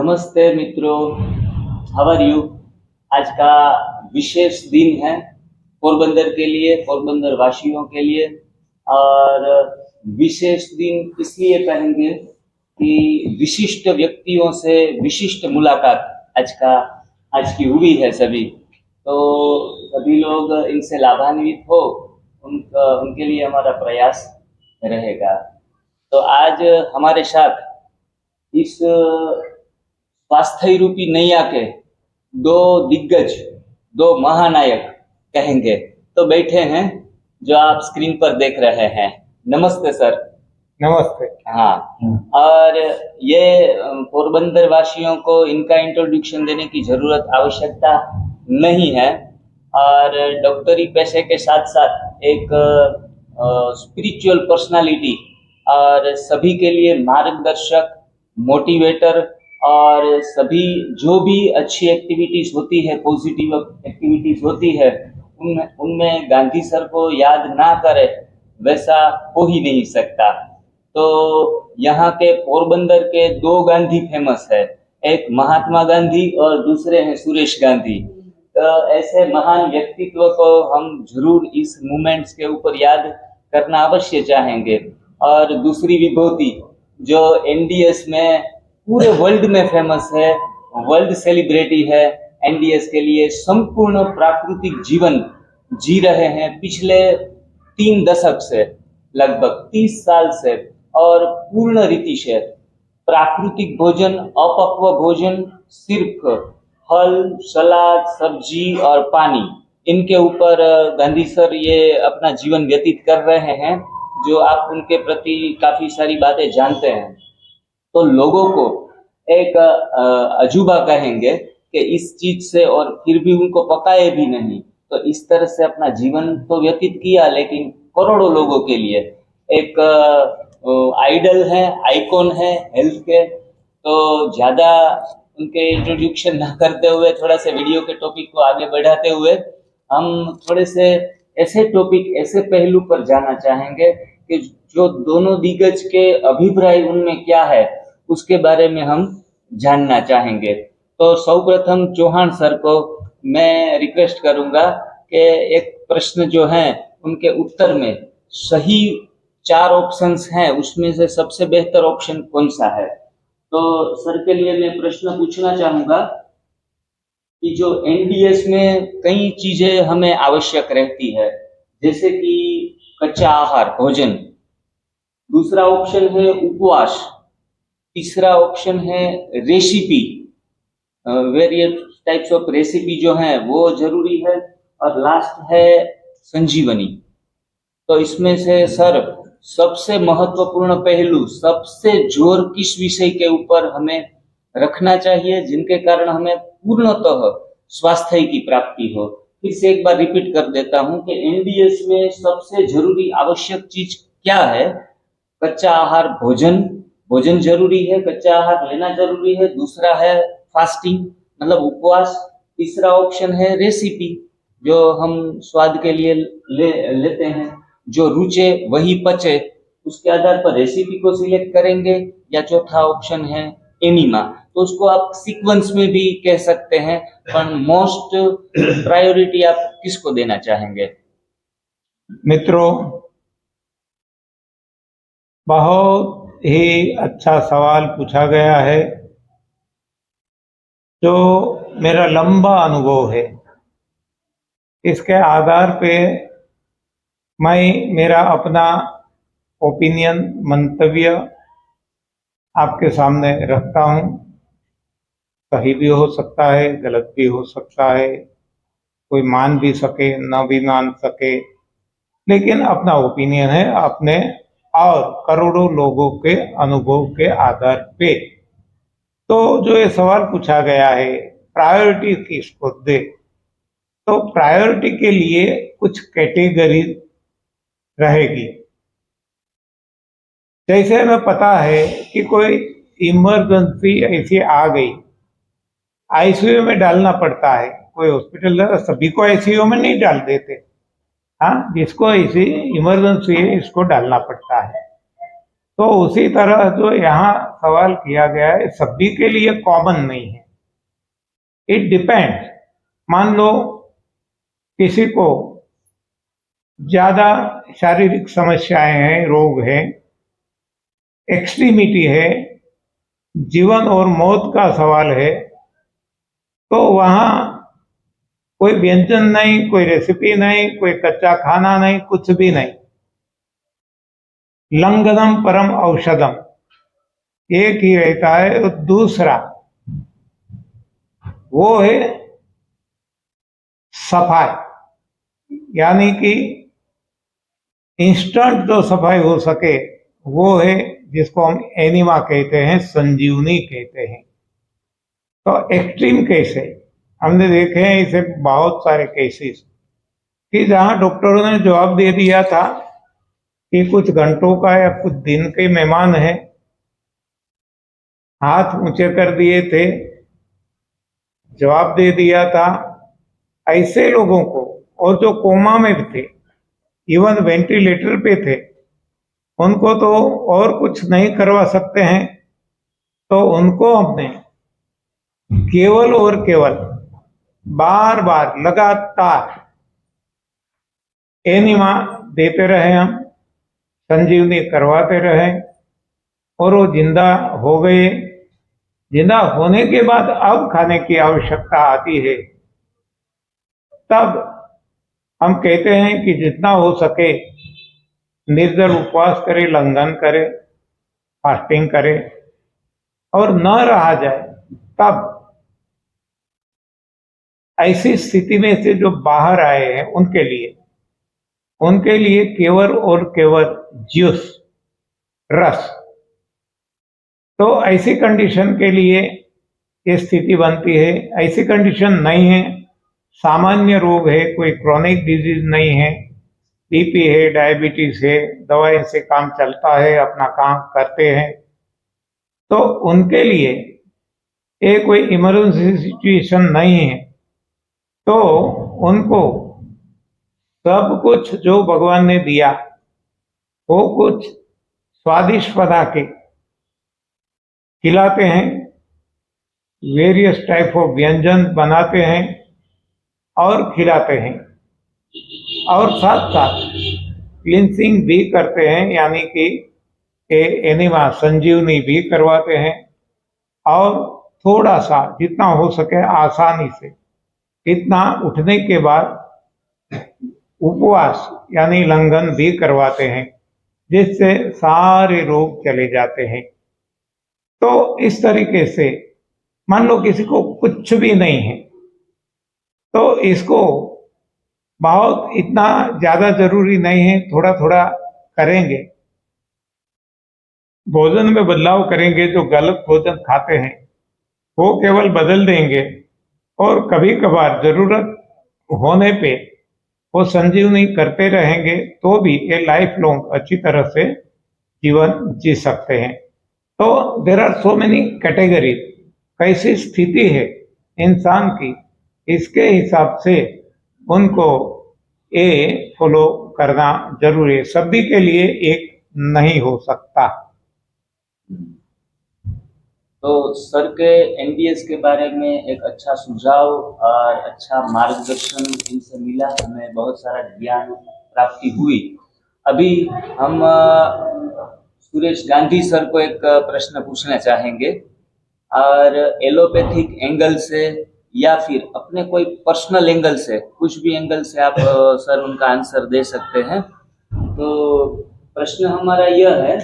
नमस्ते मित्रों, how are you. आज का विशेष दिन है पोरबंदर के लिए, पोरबंदर वासियों के लिए। और विशेष दिन इसलिए कहेंगे कि विशिष्ट व्यक्तियों से विशिष्ट मुलाकात आज की हुई है सभी। तो सभी लोग इनसे लाभान्वित हो, उनके लिए हमारा प्रयास रहेगा। तो आज हमारे साथ इस स्वास्थ्य रूपी नैया के दो दिग्गज, दो महानायक कहेंगे तो बैठे हैं, जो आप स्क्रीन पर देख रहे हैं। नमस्ते सर। नमस्ते। हाँ, और ये पोरबंदर वासियों को इनका इंट्रोडक्शन देने की जरूरत आवश्यकता नहीं है। और डॉक्टरी पेशे के साथ साथ एक स्पिरिचुअल पर्सनालिटी और सभी के लिए मार्गदर्शक, मोटिवेटर, और सभी जो भी अच्छी एक्टिविटीज होती है, पॉजिटिव एक्टिविटीज होती है, उनमें गांधी सर को याद ना करे वैसा हो ही नहीं सकता। तो यहाँ के पोरबंदर के दो गांधी फेमस है, एक महात्मा गांधी और दूसरे हैं सुरेश गांधी। तो ऐसे महान व्यक्तित्व को हम जरूर इस मूवमेंट्स के ऊपर याद करना अवश्य चाहेंगे। और दूसरी विभूति जो एनडीएस में पूरे वर्ल्ड में फेमस है, वर्ल्ड सेलिब्रिटी है, एनडीएस के लिए संपूर्ण प्राकृतिक जीवन जी रहे हैं पिछले 3 दशक से, लगभग 30 साल से, और पूर्ण रीति से प्राकृतिक भोजन, अपक्व भोजन, सिर्फ फल, सलाद, सब्जी और पानी, इनके ऊपर गांधी सर ये अपना जीवन व्यतीत कर रहे हैं, जो आप उनके प्रति काफी सारी बातें जानते हैं। तो लोगों को एक अजूबा कहेंगे कि इस चीज से, और फिर भी उनको पकाए भी नहीं, तो इस तरह से अपना जीवन तो व्यतीत किया, लेकिन करोड़ों लोगों के लिए एक आइडल है, आइकॉन है हेल्थ के। तो ज्यादा उनके इंट्रोडक्शन ना करते हुए, थोड़ा सा वीडियो के टॉपिक को आगे बढ़ाते हुए, हम थोड़े से ऐसे टॉपिक, ऐसे पहलू पर जाना चाहेंगे कि जो दोनों दिग्गज के अभिप्राय उनमें क्या है, उसके बारे में हम जानना चाहेंगे। तो सर्वप्रथम चौहान सर को मैं रिक्वेस्ट करूंगा कि एक प्रश्न जो है उनके उत्तर में सही 4 ऑप्शंस हैं, उसमें से सबसे बेहतर ऑप्शन कौन सा है। तो सर के लिए मैं प्रश्न पूछना चाहूंगा कि जो एनडीएस में कई चीजें हमें आवश्यक रहती है, जैसे कि कच्चा आहार, भोजन। दूसरा ऑप्शन है उपवास। तीसरा ऑप्शन है recipe, various types of recipe जो है वो जरूरी है। और लास्ट है संजीवनी। तो इसमें से सर सबसे महत्वपूर्ण पहलू, सबसे जोर किस विषय के ऊपर हमें रखना चाहिए, जिनके कारण हमें पूर्णतः स्वास्थ्य की प्राप्ति हो। फिर से एक बार रिपीट कर देता हूं कि एनडीएस में सबसे जरूरी आवश्यक चीज क्या है। कच्चा आहार, भोजन जरूरी है, कच्चा आहार लेना जरूरी है। दूसरा है फास्टिंग, मतलब उपवास। तीसरा ऑप्शन है रेसिपी, जो हम स्वाद के लिए लेते हैं, जो रुचे वही पचे, उसके आधार पर रेसिपी को सिलेक्ट करेंगे। या चौथा ऑप्शन है एनिमा, तो उसको आप सीक्वेंस में भी कह सकते हैं, पर मोस्ट प्रायोरिटी आप किसको देना चाहेंगे। मित्रों, बहुत ही अच्छा सवाल पूछा गया है, जो मेरा लंबा अनुभव है। इसके आधार पे मैं मेरा अपना ओपिनियन, मंतव्य आपके सामने रखता हूँ। सही भी हो सकता है, गलत भी हो सकता है, कोई मान भी सके, ना भी मान सके, लेकिन अपना ओपिनियन है, अपने और करोड़ों लोगों के अनुभव के आधार पे। तो जो ये सवाल पूछा गया है, प्रायोरिटी किसको दे, तो प्रायोरिटी के लिए कुछ कैटेगरी रहेगी। जैसे हमें पता है कि कोई इमरजेंसी ऐसी आ गई, आईसीयू में डालना पड़ता है, कोई हॉस्पिटल सभी को आईसीयू में नहीं डाल देते। हाँ, जिसको ऐसी इमरजेंसी है इसको डालना पड़ता है। तो उसी तरह जो यहाँ सवाल किया गया है सभी के लिए कॉमन नहीं है, इट डिपेंड्स। मान लो किसी को ज्यादा शारीरिक समस्याएं हैं, रोग है, एक्सट्रीमिटी है, जीवन और मौत का सवाल है, तो वहाँ कोई व्यंजन नहीं, कोई रेसिपी नहीं, कोई कच्चा खाना नहीं, कुछ भी नहीं। लंगदम परम औषधम एक ही रहता है। और दूसरा वो है सफाई, यानी कि इंस्टेंट जो सफाई हो सके वो है जिसको हम एनिमा कहते हैं, संजीवनी कहते हैं। तो एक्सट्रीम केस है, हमने देखे हैं इसे बहुत सारे केसेस कि जहां डॉक्टरों ने जवाब दे दिया था कि कुछ घंटों का या कुछ दिन के मेहमान है, हाथ ऊंचे कर दिए थे, जवाब दे दिया था। ऐसे लोगों को, और जो कोमा में भी थे, इवन वेंटिलेटर पे थे, उनको तो और कुछ नहीं करवा सकते हैं, तो उनको हमने केवल और केवल बार बार लगातार एनिमा देते रहे, हम संजीवनी करवाते रहे, और वो जिंदा हो गए। जिंदा होने के बाद अब खाने की आवश्यकता आती है, तब हम कहते हैं कि जितना हो सके निर्जल उपवास करे, लंघन करे, फास्टिंग करे, और न रहा जाए तब ऐसी स्थिति में से जो बाहर आए हैं उनके लिए केवल और केवल जूस, रस। तो ऐसी कंडीशन के लिए ये स्थिति बनती है। ऐसी कंडीशन नहीं है, सामान्य रोग है, कोई क्रॉनिक डिजीज नहीं है, बीपी है, डायबिटीज है, दवाई से काम चलता है, अपना काम करते हैं, तो उनके लिए ये कोई इमरजेंसी सिचुएशन नहीं है। तो उनको सब कुछ जो भगवान ने दिया वो कुछ स्वादिष्ट बना के खिलाते हैं, वेरियस टाइप ऑफ व्यंजन बनाते हैं और खिलाते हैं, और साथ साथ क्लिनसिंग भी करते हैं, यानी कि एनिमा संजीवनी भी करवाते हैं। और थोड़ा सा जितना हो सके आसानी से इतना उठने के बाद उपवास यानी लंघन भी करवाते हैं, जिससे सारे रोग चले जाते हैं। तो इस तरीके से मान लो किसी को कुछ भी नहीं है, तो इसको बहुत इतना ज्यादा जरूरी नहीं है, थोड़ा थोड़ा करेंगे, भोजन में बदलाव करेंगे, जो गलत भोजन खाते हैं वो केवल बदल देंगे, और कभी कभार जरूरत होने पे वो संजीवनी करते रहेंगे, तो भी ये लाइफ लॉन्ग अच्छी तरह से जीवन जी सकते हैं। तो there are so many categories, कैसी स्थिति है इंसान की, इसके हिसाब से उनको ये फॉलो करना जरूरी है, सभी के लिए एक नहीं हो सकता। तो सर के एनडीएस के बारे में एक अच्छा सुझाव और अच्छा मार्गदर्शन इनसे मिला, हमें बहुत सारा ज्ञान प्राप्ति हुई। अभी हम सुरेश गांधी सर को एक प्रश्न पूछना चाहेंगे, और एलोपैथिक एंगल से या फिर अपने कोई पर्सनल एंगल से, कुछ भी एंगल से आप सर उनका आंसर दे सकते हैं। तो प्रश्न हमारा यह है